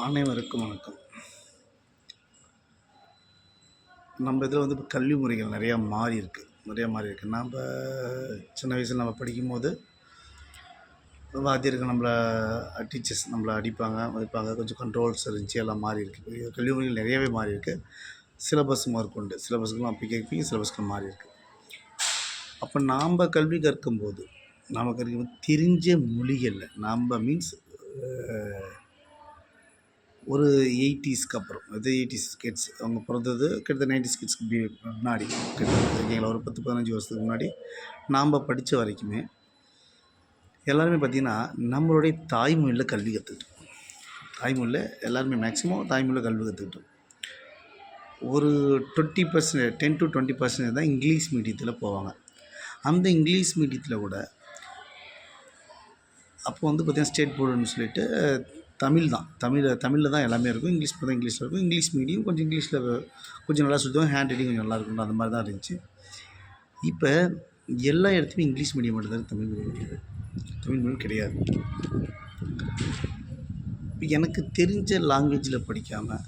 அனைவருக்கும் வணக்கம். நம்ம இதில் வந்து இப்போ கல்வி முறைகள் நிறையா மாறி இருக்குது. நம்ம சின்ன வயசில் நம்ம படிக்கும்போது வாத்தியர்கள் டீச்சர்ஸ் நம்மளை அடிப்பாங்க, மதிப்பாங்க. கொஞ்சம் கண்ட்ரோல்ஸ் இருந்துச்சு, எல்லாம் மாறி இருக்குது. கல்வி முறைகள் நிறையவே மாறி இருக்குது. சிலபஸ் மார்க்கொண்டு சிலபஸ்க்குலாம் அப்போ சிலபஸ்க்கு மாறி இருக்குது. அப்போ நாம் கல்வி கற்கும்போது நமக்கு தெரிஞ்ச மொழிகளில் மீன்ஸ் ஒரு 80ஸ்க்கு அப்புறம், அது 80s கிட்ஸ் அவங்க பிறந்தது கிட்டத்தட்ட 90s கிட்ஸ்க்கு முன்னாடி ஓகேங்களா, ஒரு 10-15 வருஷத்துக்கு முன்னாடி நாம் படித்த வரைக்குமே எல்லாருமே பார்த்திங்கன்னா நம்மளுடைய தாய்மொழியில் கல்வி கற்றுக்கிட்டோம். தாய்மொழியில் எல்லாருமே மேக்ஸிமம் தாய்மொழியில் கல்வி கற்றுக்கிட்டோம். ஒரு 20%, 10 to 20% தான் இங்கிலீஷ் மீடியத்தில் போவாங்க. அந்த இங்கிலீஷ் மீடியத்தில் கூட அப்போ வந்து பார்த்திங்கன்னா ஸ்டேட் போர்டுன்னு சொல்லிட்டு தமிழில் தான் எல்லாமே இருக்கும். இங்கிலீஷில் இருக்கும். இங்கிலீஷ் மீடியம் கொஞ்சம் இங்கிலீஷில் கொஞ்சம் நல்லா சொல்லுவாங்க, ஹேண்ட் ரைட்டிங் கொஞ்சம் நல்லா இருக்கும். அந்த மாதிரி தான் இருந்துச்சு. இப்போ எல்லா இடத்துலையும் இங்கிலீஷ் மீடியம் மட்டும்தான், தமிழ் மீடியம் கிடையாது. தமிழ் மீடியம் கிடையாது. இப்போ எனக்கு தெரிஞ்ச லாங்குவேஜில் படிக்காமல்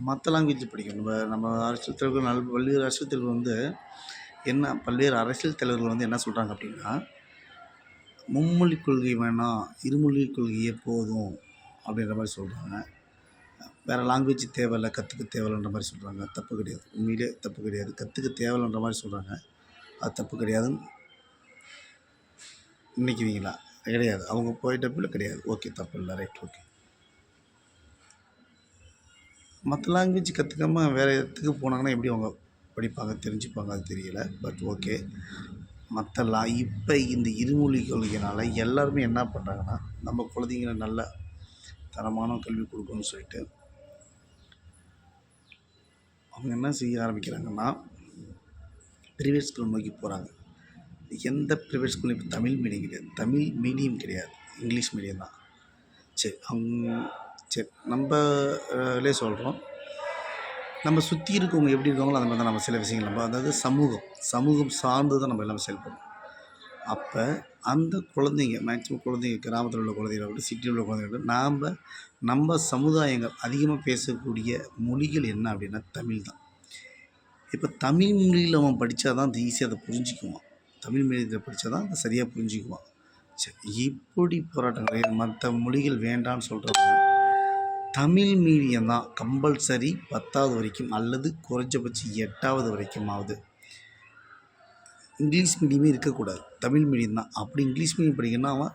மற்ற லாங்குவேஜில் படிக்கணும். நம்ம அரசியல் தலைவர்கள் பல்வேறு அரசியல் தலைவர்கள் பல்வேறு அரசியல் தலைவர்கள் என்ன சொல்கிறாங்க அப்படின்னா, மும்மொழி கொள்கை வேணாம், இருமொழி கொள்கையே போதும் அப்படின்ற மாதிரி சொல்கிறாங்க. வேறு லாங்குவேஜ் தேவையில்லை, கற்றுக்க தேவையில்லைன்ற மாதிரி சொல்கிறாங்க. தப்பு கிடையாது, உண்மையிலே தப்பு கிடையாது. கற்றுக்க தேவையில்லைன்ற மாதிரி சொல்கிறாங்க. அது தப்பு கிடையாதுன்னு நினைக்கிறீங்களா? கிடையாது. அவங்க போயிட்டப்பில் கிடையாது. ஓகே, தப்பு இல்லை, ரைட், ஓகே. மற்ற லாங்குவேஜ் கற்றுக்காமல் வேறு இடத்துக்கு போனாங்கன்னா எப்படி அவங்க படிப்பாங்க, தெரிஞ்சுப்பாங்க? அது தெரியல. But okay. இப்போ இந்த இருமொழி கொள்கையினால் எல்லாருமே என்ன பண்ணுறாங்கன்னா, நம்ம குழந்தைங்களை நல்ல தரமான கல்வி கொடுக்கணும்னு சொல்லிட்டு அவங்க என்ன செய்ய ஆரம்பிக்கிறாங்கன்னா, ப்ரைவேட் ஸ்கூல் நோக்கி போகிறாங்க. எந்த ப்ரைவேட் ஸ்கூலும் இப்போ தமிழ் மீடியம் கிடையாது. தமிழ் மீடியம் கிடையாது, இங்கிலீஷ் மீடியம் தான். சரி நம்மளே சொல்கிறோம். நம்ம சுற்றி இருக்கவங்க எப்படி இருக்காங்களோ அந்த மாதிரி தான் நம்ம சில விஷயங்கள் அதாவது சமூகம் சார்ந்து தான் நம்ம எல்லாமே செயல்படுறோம். அப்போ அந்த குழந்தைங்க மேக்ஸிமம் குழந்தைங்க கிராமத்தில் உள்ள குழந்தைகளை சிட்டியில் உள்ள குழந்தைகளை நம்ம சமுதாயங்கள் அதிகமாக பேசக்கூடிய மொழிகள் என்ன அப்படின்னா தமிழ் தான். இப்போ தமிழ் மொழியில் அவன் படித்தா தான் அது ஈஸியாக அதை புரிஞ்சிக்குவான். தமிழ் மீடியத்தில் படித்தா தான் அதை சரியாக புரிஞ்சிக்குவான். சரி, இப்படி போராட்டங்கள் மற்ற மொழிகள் வேண்டான்னு சொல்கிறவங்க தமிழ் மீடியம் தான் கம்பல்சரி 10வது வரைக்கும் அல்லது குறைஞ்சபட்சம் 8வது வரைக்குமாவது. இங்கிலீஷ் மீடியமே இருக்கக்கூடாது, தமிழ் மீடியம் தான். அப்படி இங்கிலீஷ் மீடியம் படிக்கணும்னா அவன்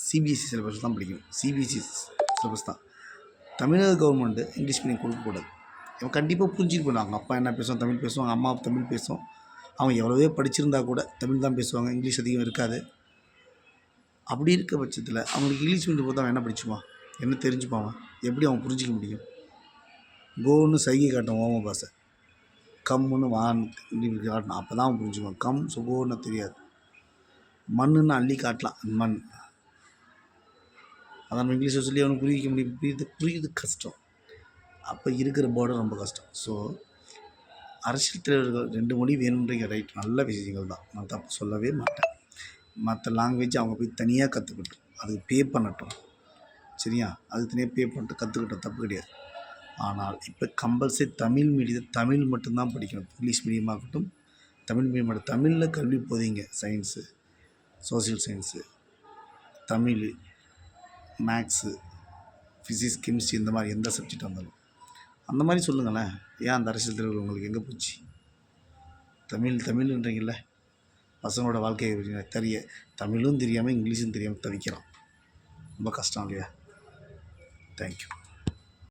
சிபிஎஸ்சி சிலபஸ் தான் படிக்கணும். சிபிஎஸ்சி சிலபஸ் தான். தமிழக கவர்மெண்ட்டு இங்கிலீஷ் மீடியம் கொடுக்கக்கூடாது. அவன் கண்டிப்பாக புரிஞ்சுட்டு போனாங்க. அப்பா என்ன பேசுவான், தமிழ் பேசுவாங்க. அம்மா தமிழ் பேசுவோம். அவன் எவ்வளோவே படிச்சிருந்தா கூட தமிழ் தான் பேசுவாங்க, இங்கிலீஷ் அதிகம் இருக்காது. அப்படி இருக்க பட்சத்தில் அவங்களுக்கு இங்கிலீஷ் மீடியம் போது அவன் என்ன படிச்சுப்பான், என்ன தெரிஞ்சுப்பான், எப்படி அவன் புரிஞ்சிக்க முடியும்? கோன்னு சைகை காட்டும் ஓம பாசை, கம்முன்னு வான்னு காட்டணும், அப்போ தான் அவன் புரிஞ்சுக்குவான். கம் சுகோன்னு தெரியாது. மண்ணுன்னு அள்ளி காட்டலாம், மண். அதான் நம்ம இங்கிலீஷில் சொல்லி அவனுக்கு புரிவிக்க முடியும். புரியுது கஷ்டம். அப்போ இருக்கிற போர்டர் ரொம்ப கஷ்டம். ஸோ அரசியல் தலைவர்கள் 2 மொழி வேணுன்றீங்க, ரைட், நல்ல விஷயங்கள் தான், நான் தப்பு சொல்லவே மாட்டேன். மற்ற லாங்குவேஜ் அவங்க போய் தனியாக கற்றுக்கட்டும், அதுக்கு பே பண்ணட்டும், சரியா? அதுக்கு தனியாக பே பண்ணிட்டு கற்றுக்கிட்டோம், தப்பு கிடையாது. ஆனால் இப்போ கம்பல்சரி தமிழ் மீடியம் தமிழ் மட்டும்தான் படிக்கணும். இங்கிலீஷ் மீடியமாகட்டும், தமிழ் மீடியம் மட்டும். தமிழில் கல்வி போதிங்க. Science, social science, Tamil, maths, physics, chemistry, இந்த மாதிரி எந்த சப்ஜெக்டாக இருந்தாலும் அந்த மாதிரி சொல்லுங்களேன். ஏன் அந்த அரசியல் தலைவர்கள் உங்களுக்கு எங்கே போச்சு? தமிழ்ன்றீங்கல்ல, பசங்களோட வாழ்க்கையை தமிழும் தெரியாமல் இங்கிலீஷும் தெரியாமல் தவிக்கிறான். ரொம்ப கஷ்டம் இல்லையா? தேங்க்யூ.